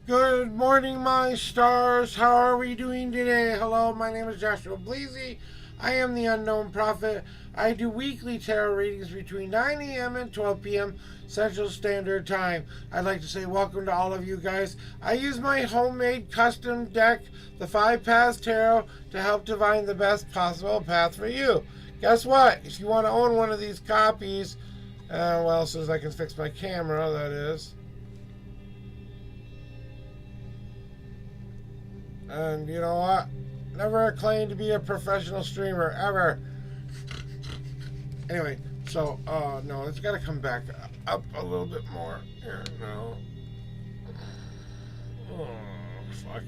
Good morning, my stars. How are we doing today? Hello, my name is Joshua Bleasy. I am the Unknown Prophet. I do weekly tarot readings between 9 a.m. and 12 p.m. Central Standard Time. I'd like to say welcome to all of you guys. I use my homemade custom deck, the 5 Paths Tarot, to help divine the best possible path for you. Guess what? If you want to own one of these copies, well, as soon as I can fix my camera, that is. And you know what? Never claimed to be a professional streamer, ever. Anyway, so, no, it's got to come back up a little bit more. Here, no. Oh, fuck.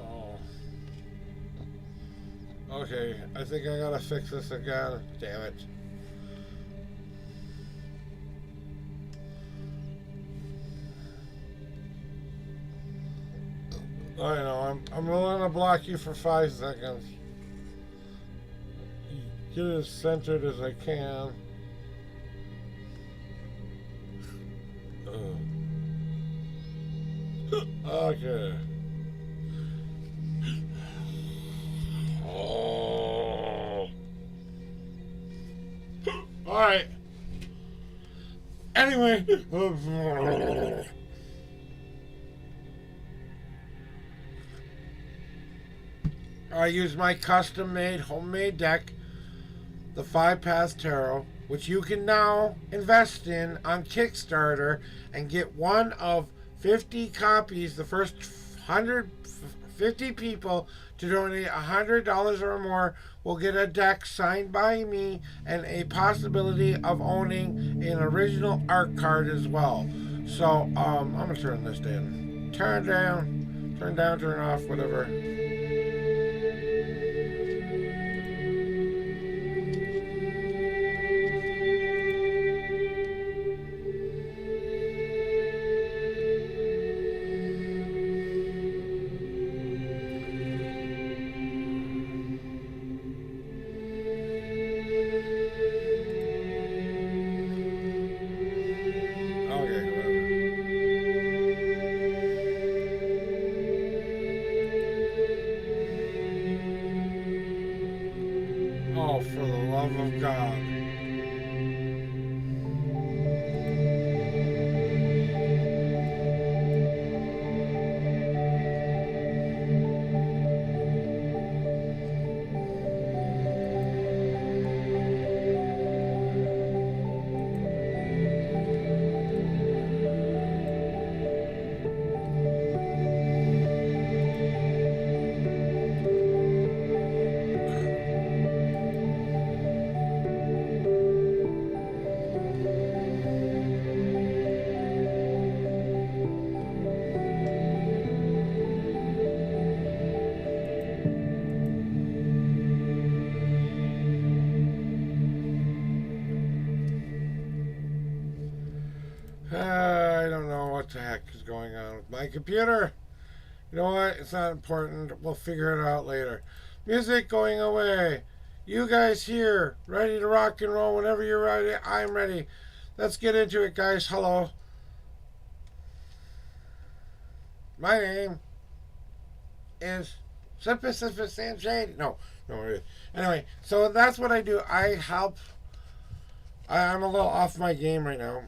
Oh. Okay, I think I gotta fix this again. Damn it. I know, I'm willing to block you for 5 seconds. Get as centered as I can. Okay. Oh. Alright. Anyway. I use my custom-made, homemade deck, the 5 Paths Tarot, which you can now invest in on Kickstarter and get one of 50 copies. The first 150 people to donate $100 or more will get a deck signed by me and a possibility of owning an original art card as well. So, I'm going to turn this down. Turn down, turn off, whatever. Oh, for the love of God. I don't know what the heck is going on with my computer. You know what? It's not important. We'll figure it out later. Music going away. You guys here, ready to rock and roll whenever you're ready. I'm ready. Let's get into it, guys. Hello. My name is Sunshade. No. Anyway, so that's what I do. I help. I'm a little off my game right now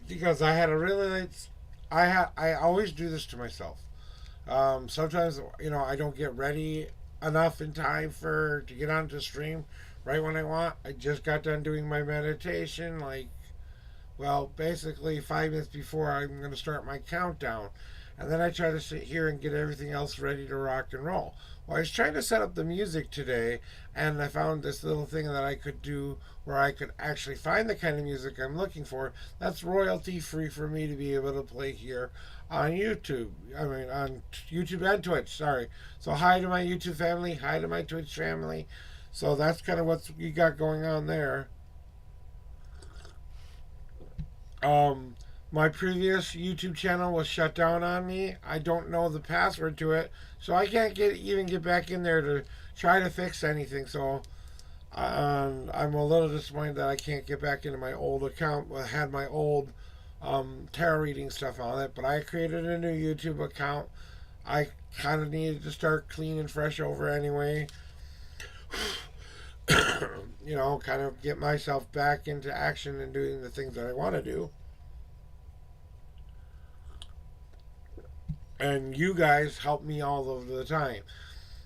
because I had a really late. I always do this to myself. Sometimes I don't get ready enough in time to get onto stream right when I want. I just got done doing my meditation, basically 5 minutes before I'm going to start my countdown. And then I try to sit here and get everything else ready to rock and roll. Well, I was trying to set up the music today, and I found this little thing that I could do where I could actually find the kind of music I'm looking for that's royalty free for me to be able to play here on YouTube. I mean, on YouTube and Twitch, sorry. So, hi to my YouTube family, hi to my Twitch family. So, that's kind of what you got going on there. My previous YouTube channel was shut down on me. I don't know the password to it, so I can't even get back in there to try to fix anything. So I'm a little disappointed that I can't get back into my old account. I had my old tarot reading stuff on it. But I created a new YouTube account. I kind of needed to start clean and fresh over anyway. Kind of get myself back into action and doing the things that I want to do. And you guys help me all of the time.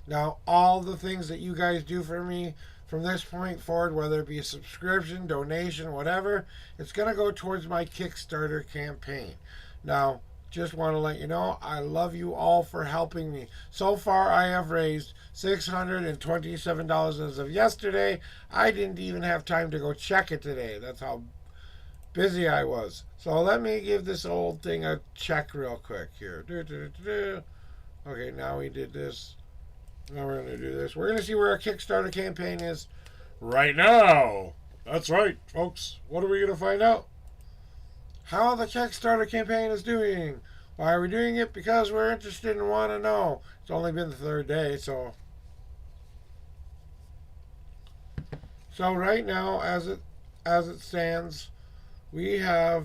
Now, all the things that you guys do for me from this point forward, whether it be a subscription, donation, whatever, it's going to go towards my Kickstarter campaign. Now, just want to let you know, I love you all for helping me. So far, I have raised $627 as of yesterday. I didn't even have time to go check it today. That's how busy I was. So let me give this old thing a check real quick here. Okay, now we did this. Now we're going to do this. We're going to see where our Kickstarter campaign is right now. That's right, folks. What are we going to find out? How the Kickstarter campaign is doing. Why are we doing it? Because we're interested and want to know. It's only been the third day, so. So right now, as it stands, we have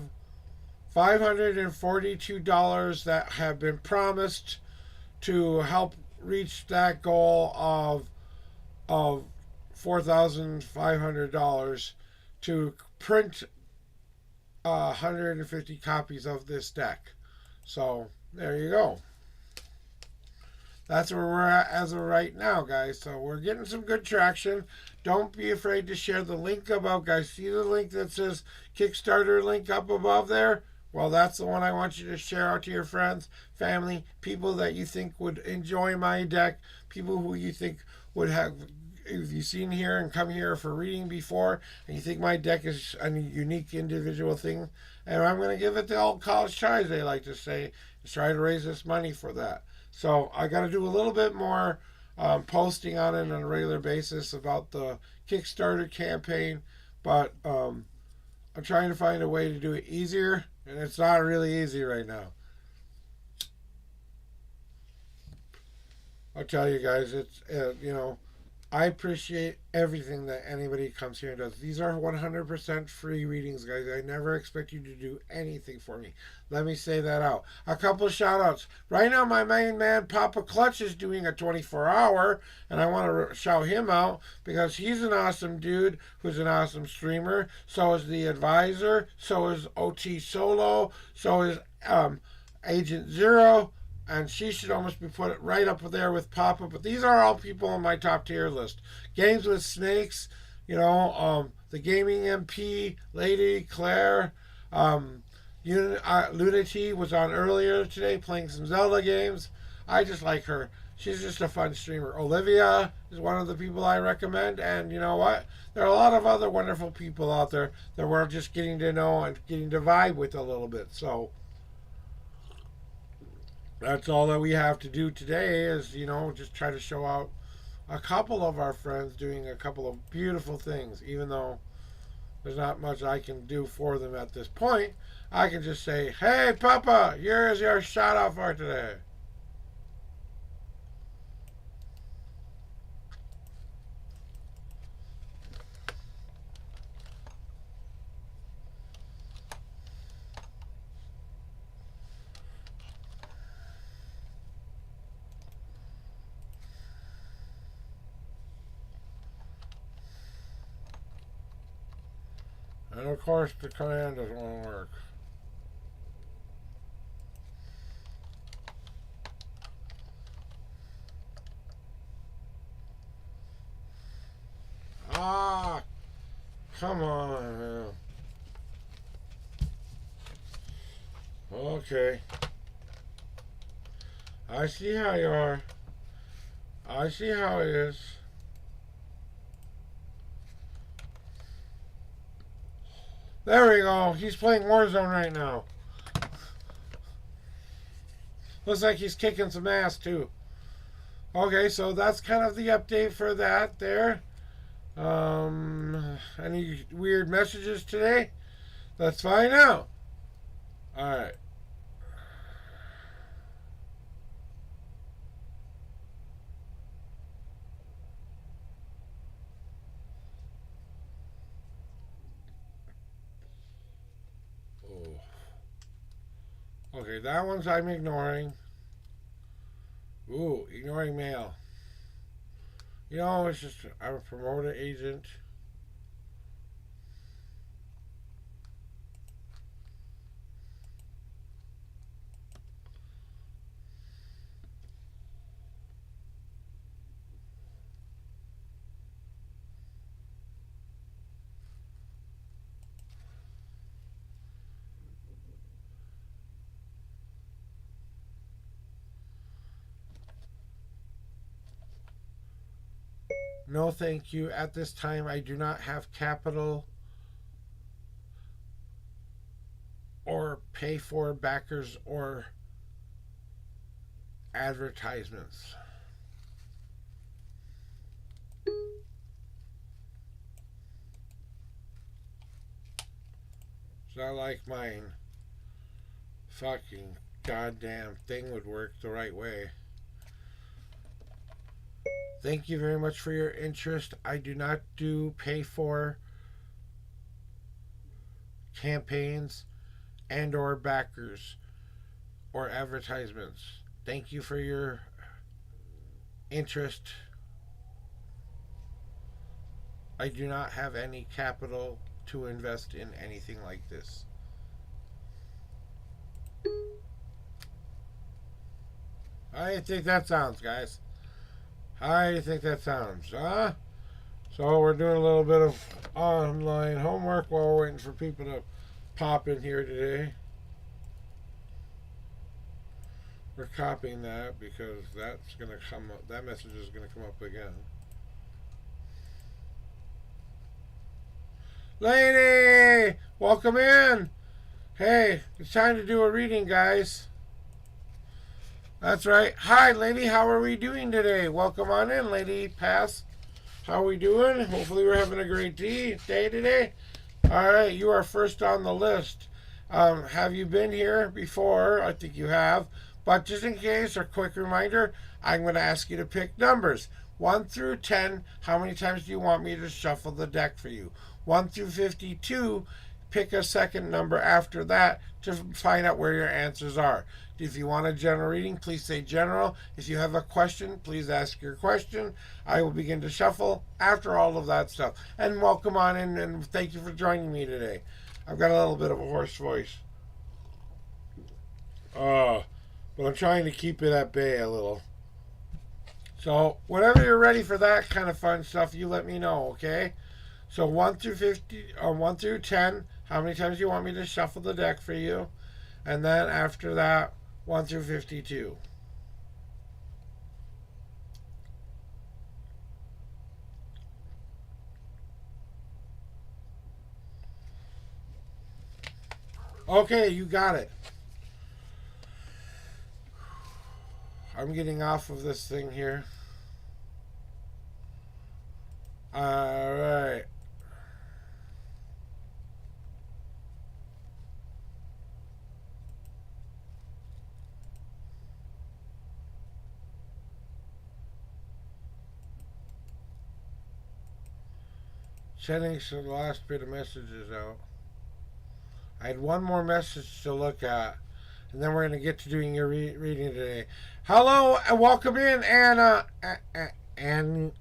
$542 that have been promised to help reach that goal of $4,500 to print 150 copies of this deck. So there you go. That's where we're at as of right now, guys. So we're getting some good traction. Don't be afraid to share the link above, guys. See the link that says Kickstarter link up above there? Well, that's the one I want you to share out to your friends, family, people that you think would enjoy my deck, people who you think would have, if you've seen here and come here for reading before, and you think my deck is a unique individual thing, and I'm going to give it the old college tries, they like to say, and try to raise this money for that. So I got to do a little bit more posting on it on a regular basis about the Kickstarter campaign, but I'm trying to find a way to do it easier, and it's not really easy right now. I'll tell you guys, it's I appreciate everything that anybody comes here and does. These are 100% free readings, guys. I never expect you to do anything for me. Let me say that out. A couple of shout outs. Right now, my main man, Papa Clutch, is doing a 24-hour, and I want to shout him out because he's an awesome dude who's an awesome streamer. So is The Advisor. So is OT Solo. So is Agent Zero. And she should almost be put right up there with Papa. But these are all people on my top tier list. Games with Snakes, the Gaming MP, Lady Claire, Lunity was on earlier today playing some Zelda games. I just like her. She's just a fun streamer. Olivia is one of the people I recommend. And you know what? There are a lot of other wonderful people out there that we're just getting to know and getting to vibe with a little bit. So that's all that we have to do today is, just try to show out a couple of our friends doing a couple of beautiful things. Even though there's not much I can do for them at this point, I can just say, hey, Papa, here's your shout out for today. And of course the command doesn't want to work. Ah, come on, man. Okay. I see how you are. I see how it is. There we go. He's playing Warzone right now. Looks like he's kicking some ass too. Okay, so that's kind of the update for that there. Any weird messages today? Let's find out. Alright. Oh. Okay, that one's I'm ignoring. Ooh, ignoring mail. You know, it's just I'm a promoter agent. No, thank you. At this time, I do not have capital or pay for backers or advertisements. It's not like mine fucking goddamn thing would work the right way. Thank you very much for your interest. I do not do pay for campaigns and or backers or advertisements. Thank you for your interest. I do not have any capital to invest in anything like this. How do you think that sounds, guys? How do you think that sounds, huh? So we're doing a little bit of online homework while we're waiting for people to pop in here today. We're copying that because that's gonna come up. That message is gonna come up again. Lady, welcome in. Hey, it's time to do a reading, guys. That's right. Hi, lady. How are we doing today? Welcome on in, lady. Pass. How are we doing? Hopefully we're having a great day today. All right, you are first on the list. Have you been here before? I think you have. But just in case, a quick reminder, I'm going to ask you to pick numbers. 1 through 10, how many times do you want me to shuffle the deck for you? 1 through 52, pick a second number after that to find out where your answers are. If you want a general reading, please say general. If you have a question, please ask your question. I will begin to shuffle after all of that stuff. And welcome on in, and thank you for joining me today. I've got a little bit of a hoarse voice. But I'm trying to keep it at bay a little. So whenever you're ready for that kind of fun stuff, you let me know, okay? So 1 through 50 or 1 through 10, how many times do you want me to shuffle the deck for you? And then after that, 1 through 52. Okay, you got it. I'm getting off of this thing here. All right. Sending some last bit of messages out. I had one more message to look at, and then we're going to get to doing your reading today. Hello, and welcome in, Anna, Annie.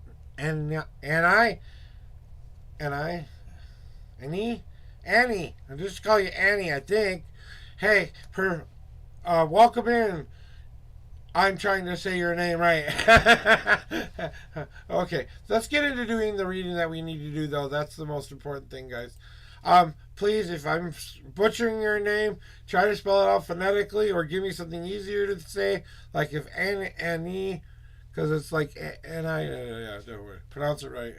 I'll just call you Annie, I think. Hey, welcome in. I'm trying to say your name right. Okay, let's get into doing the reading that we need to do, though. That's the most important thing, guys. Please, if I'm butchering your name, try to spell it out phonetically or give me something easier to say, like if Annie, because it's like Annie, yeah, don't worry. Pronounce it right.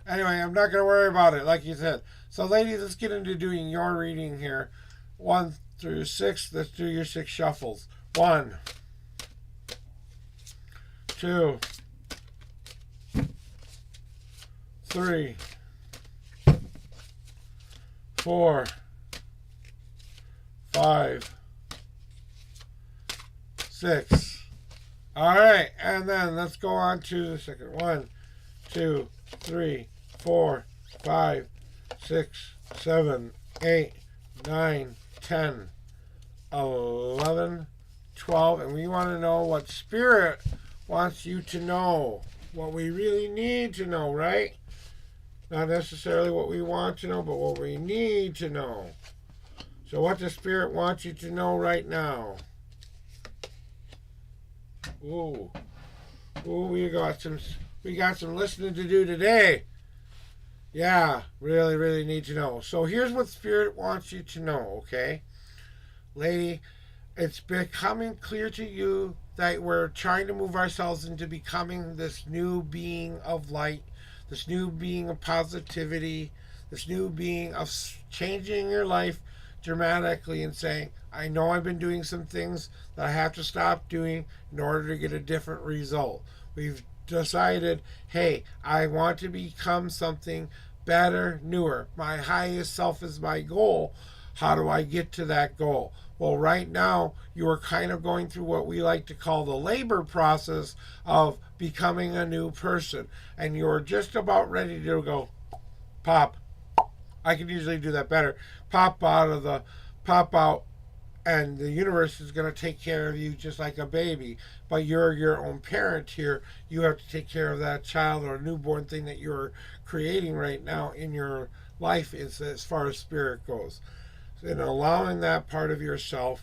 Anyway, I'm not going to worry about it, like you said. So, ladies, let's get into doing your reading here. 1 through 6, let's do your 6 shuffles. 1, 2, 3, 4, 5, 6. All right, and then let's go on to the second. 1, 2, 3, 4, 5, 6, 7, 8, 9, 10. 11, 12, and we want to know what Spirit wants you to know. What we really need to know, right? Not necessarily what we want to know, but what we need to know. So what does Spirit want you to know right now? Ooh. Ooh, we got some listening to do today. Yeah, really, really need to know. So here's what Spirit wants you to know, okay? Lady, it's becoming clear to you that we're trying to move ourselves into becoming this new being of light, this new being of positivity, this new being of changing your life dramatically and saying, I know I've been doing some things that I have to stop doing in order to get a different result. We've decided, hey, I want to become something better, newer. My highest self is my goal. How do I get to that goal? Well, right now, you are kind of going through what we like to call the labor process of becoming a new person. And you're just about ready to go, pop. I can usually do that better. Pop out, and the universe is going to take care of you just like a baby. But you're your own parent here. You have to take care of that child or newborn thing that you're creating right now in your life as far as spirit goes. And allowing that part of yourself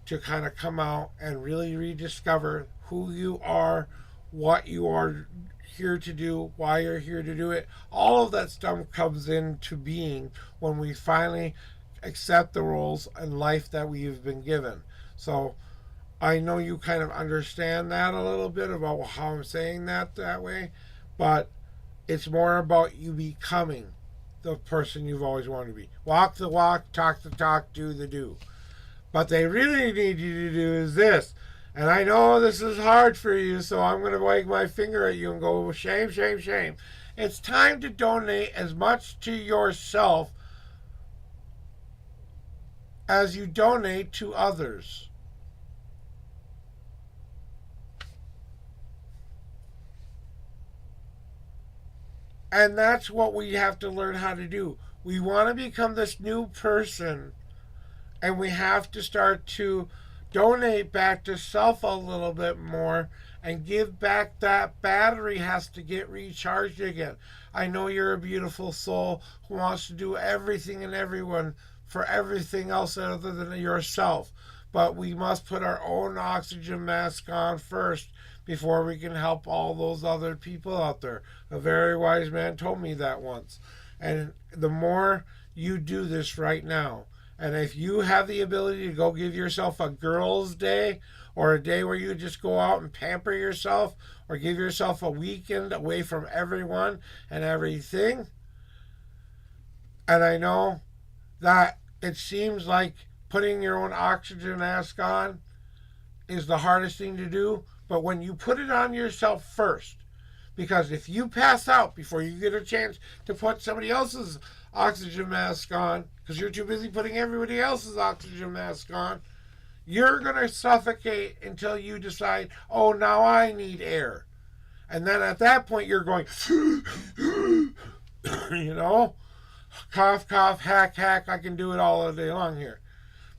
to kind of come out and really rediscover who you are, what you are here to do, why you're here to do it. All of that stuff comes into being when we finally accept the roles in life that we've been given. So I know you kind of understand that a little bit about how I'm saying that way, but it's more about you becoming the person you've always wanted to be. Walk the walk, talk the talk, do the do. But they really need you to do is this. And I know this is hard for you, so I'm going to wag my finger at you and go, shame, shame, shame. It's time to donate as much to yourself as you donate to others. And that's what we have to learn how to do. We want to become this new person, and we have to start to donate back to self a little bit more and give back. That battery has to get recharged again. I know you're a beautiful soul who wants to do everything and everyone for everything else other than yourself. But we must put our own oxygen mask on first before we can help all those other people out there. A very wise man told me that once. And the more you do this right now, and if you have the ability to go give yourself a girl's day or a day where you just go out and pamper yourself or give yourself a weekend away from everyone and everything, and I know that it seems like putting your own oxygen mask on is the hardest thing to do, but when you put it on yourself first, because if you pass out before you get a chance to put somebody else's oxygen mask on, because you're too busy putting everybody else's oxygen mask on, you're going to suffocate until you decide, oh, now I need air. And then at that point, you're going, you know, cough, cough, hack, hack. I can do it all day long here.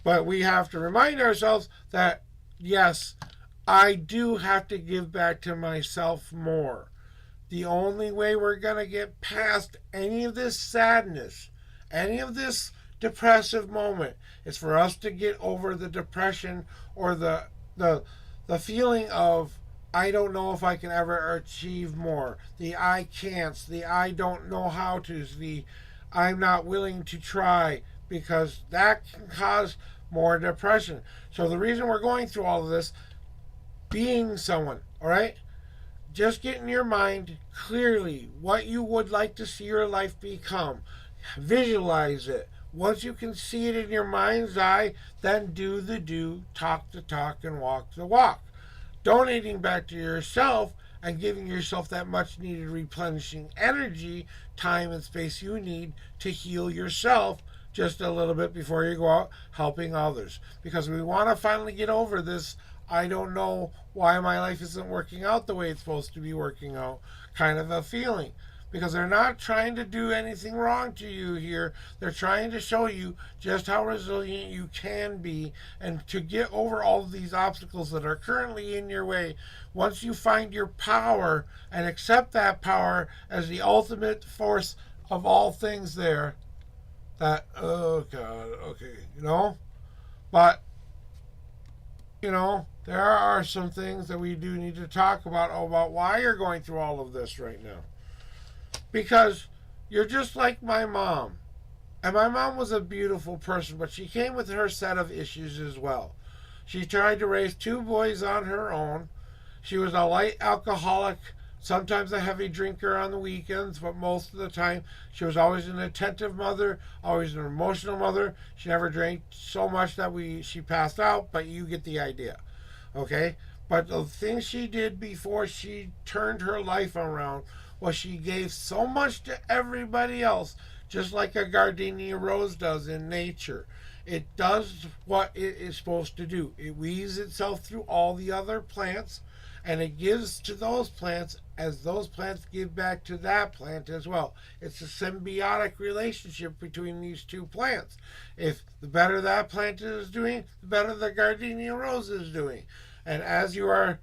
But we have to remind ourselves that, yes, I do have to give back to myself more. The only way we're going to get past any of this sadness, any of this depressive moment, is for us to get over the depression or the feeling of, I don't know if I can ever achieve more. The I can't, the I don't know how to, the I'm not willing to try, because that can cause more depression. So the reason we're going through all of this, being someone, all right? Just get in your mind clearly what you would like to see your life become. Visualize it. Once you can see it in your mind's eye, then do the do, talk the talk, and walk the walk. Donating back to yourself and giving yourself that much needed replenishing energy, time, and space you need to heal yourself just a little bit before you go out helping others. Because we want to finally get over this, I don't know why my life isn't working out the way it's supposed to be working out kind of a feeling. because they're not trying to do anything wrong to you here. They're trying to show you just how resilient you can be and to get over all of these obstacles that are currently in your way. Once you find your power and accept that power as the ultimate force of all things there, that, oh God, okay, but, there are some things that we do need to talk about why you're going through all of this right now. Because you're just like my mom. And my mom was a beautiful person, but she came with her set of issues as well. She tried to raise two boys on her own. She was a light alcoholic, sometimes a heavy drinker on the weekends, but most of the time she was always an attentive mother, always an emotional mother. She never drank so much that she passed out, but you get the idea. Okay? But the thing she did before she turned her life around was she gave so much to everybody else, just like a gardenia rose does in nature. It does what it is supposed to do. It weaves itself through all the other plants, and it gives to those plants as those plants give back to that plant as well. It's a symbiotic relationship between these two plants. If the better that plant is doing, the better the gardenia rose is doing. And as you are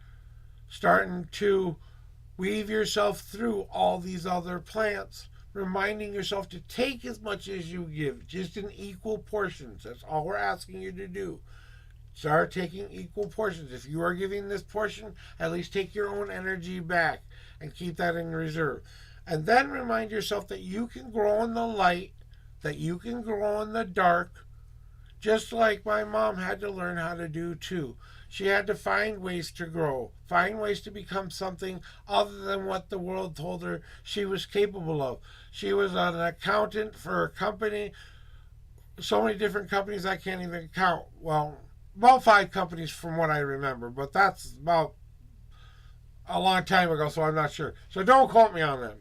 starting to weave yourself through all these other plants, reminding yourself to take as much as you give, just in equal portions. That's all we're asking you to do. Start taking equal portions. If you are giving this portion, at least take your own energy back and keep that in reserve. And then remind yourself that you can grow in the light, that you can grow in the dark, just like my mom had to learn how to do too. She had to find ways to grow, find ways to become something other than what the world told her she was capable of. She was an accountant for a company, so many different companies I can't even count. Well, about 5 companies from what I remember, but that's about a long time ago, so I'm not sure. So don't quote me on that.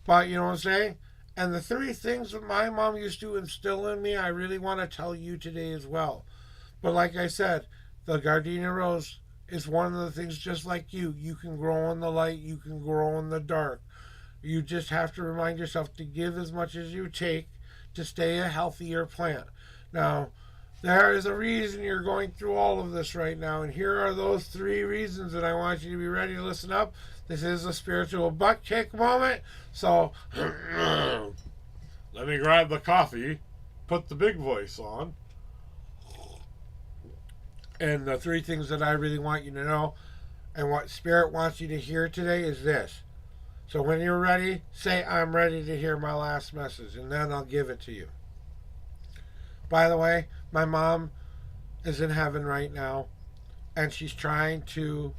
But you know what I'm saying? And the 3 things that my mom used to instill in me, I really want to tell you today as well. But like I said, the gardenia rose is one of the things just like you. You can grow in the light, you can grow in the dark. You just have to remind yourself to give as much as you take to stay a healthier plant. Now, there is a reason you're going through all of this right now, and here are those 3 reasons, and I want you to be ready to listen up. This is a spiritual butt kick moment, so let me grab the coffee, put the big voice on. And the 3 things that I really want you to know and what Spirit wants you to hear today is this. So when you're ready, say, I'm ready to hear my last message, and then I'll give it to you. By the way, my mom is in heaven right now, and she's trying to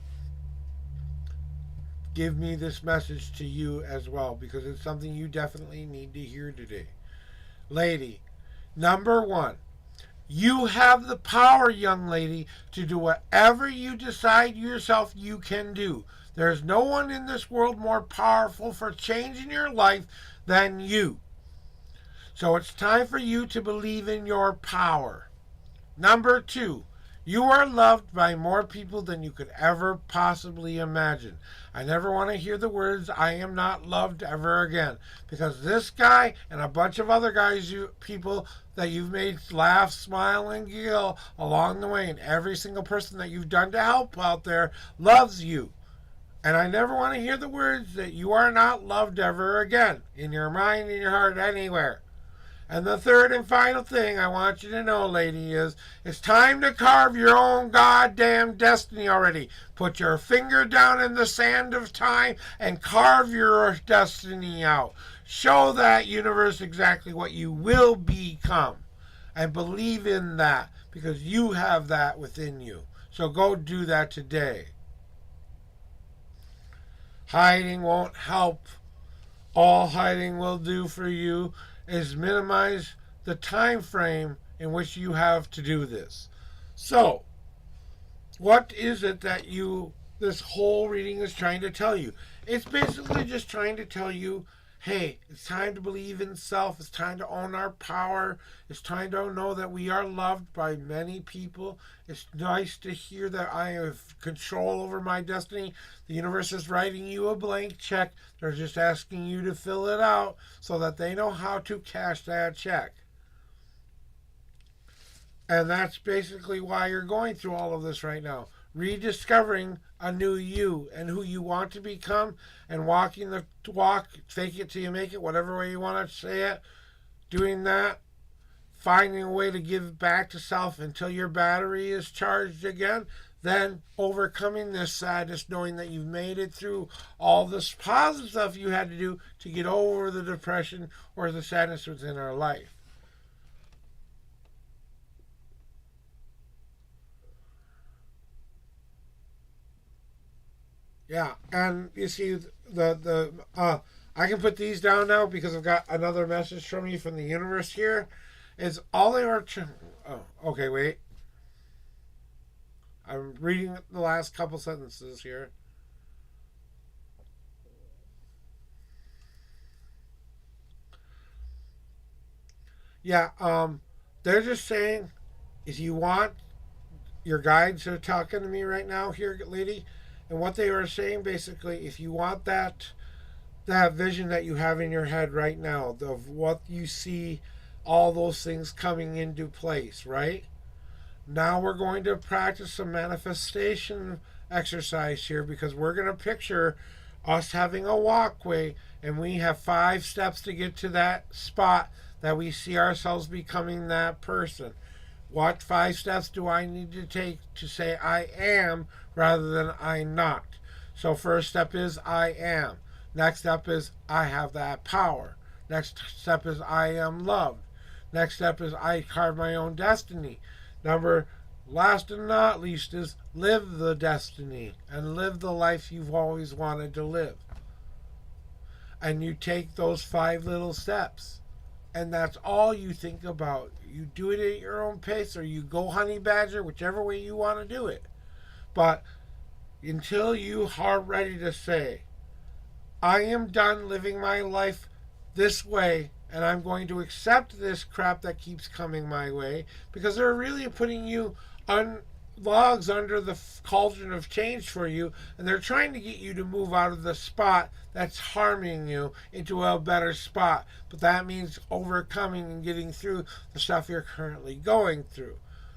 give me this message to you as well, because it's something you definitely need to hear today. Lady, number 1, you have the power, young lady, to do whatever you decide yourself you can do. There's no one in this world more powerful for changing your life than you. So it's time for you to believe in your power. Number 2, you are loved by more people than you could ever possibly imagine. I never want to hear the words, I am not loved ever again. Because this guy and a bunch of other people that you've made laugh, smile, and giggle along the way, and every single person that you've done to help out there loves you. And I never want to hear the words that you are not loved ever again. In your mind, in your heart, anywhere. And the 3rd and final thing I want you to know, lady, is it's time to carve your own goddamn destiny already. Put your finger down in the sand of time and carve your destiny out. Show that universe exactly what you will become. And believe in that, because you have that within you. So go do that today. Hiding won't help. All hiding will do for you is minimize the time frame in which you have to do this. So, what is it that this whole reading is trying to tell you? It's basically just trying to tell you, hey, it's time to believe in self. It's time to own our power. It's time to know that we are loved by many people. It's nice to hear that I have control over my destiny. The universe is writing you a blank check. They're just asking you to fill it out so that they know how to cash that check. And that's basically why you're going through all of this right now. Rediscovering a new you and who you want to become, and walking the walk, fake it till you make it, whatever way you want to say it. Doing that, finding a way to give back to self until your battery is charged again. Then overcoming this sadness, knowing that you've made it through all this positive stuff you had to do to get over the depression or the sadness within our life. Yeah, and you see I can put these down now because I've got another message from you from the universe here. Is all they are. Oh, okay, wait. I'm reading the last couple sentences here. Yeah, they're just saying if you want, your guides are talking to me right now here, lady, and what they are saying basically, if you want that vision that you have in your head right now of what you see, all those things coming into place, right? Now we're going to practice some manifestation exercise here because we're going to picture us having a walkway and we have 5 steps to get to that spot that we see ourselves becoming that person. What 5 steps do I need to take to say I am rather than I'm not? So, first step is I am. Next step is I have that power. Next step is I am loved. Next step is I carve my own destiny. Number last and not least is live the destiny and live the life you've always wanted to live. And you take those 5 little steps. And that's all you think about. You do it at your own pace or you go honey badger, whichever way you want to do it. But until you are ready to say, I am done living my life this way and I'm going to accept this crap that keeps coming my way because they're really putting you on logs under the cauldron of change for you, and they're trying to get you to move out of the spot that's harming you into a better spot. But that means overcoming and getting through the stuff you're currently going through.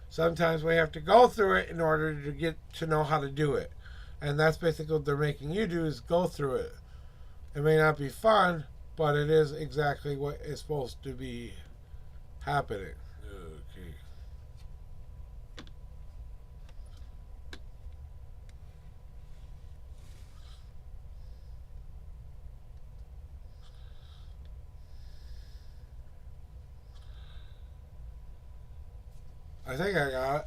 Sometimes we have to go through it in order to get to know how to do it. And that's basically what they're making you do, is go through it. It may not be fun, but it is exactly what is supposed to be happening. Okay. I think I got it.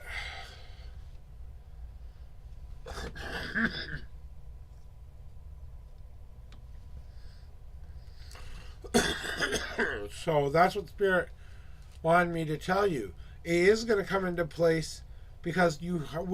So that's what Spirit wanted me to tell you. It is going to come into place because you will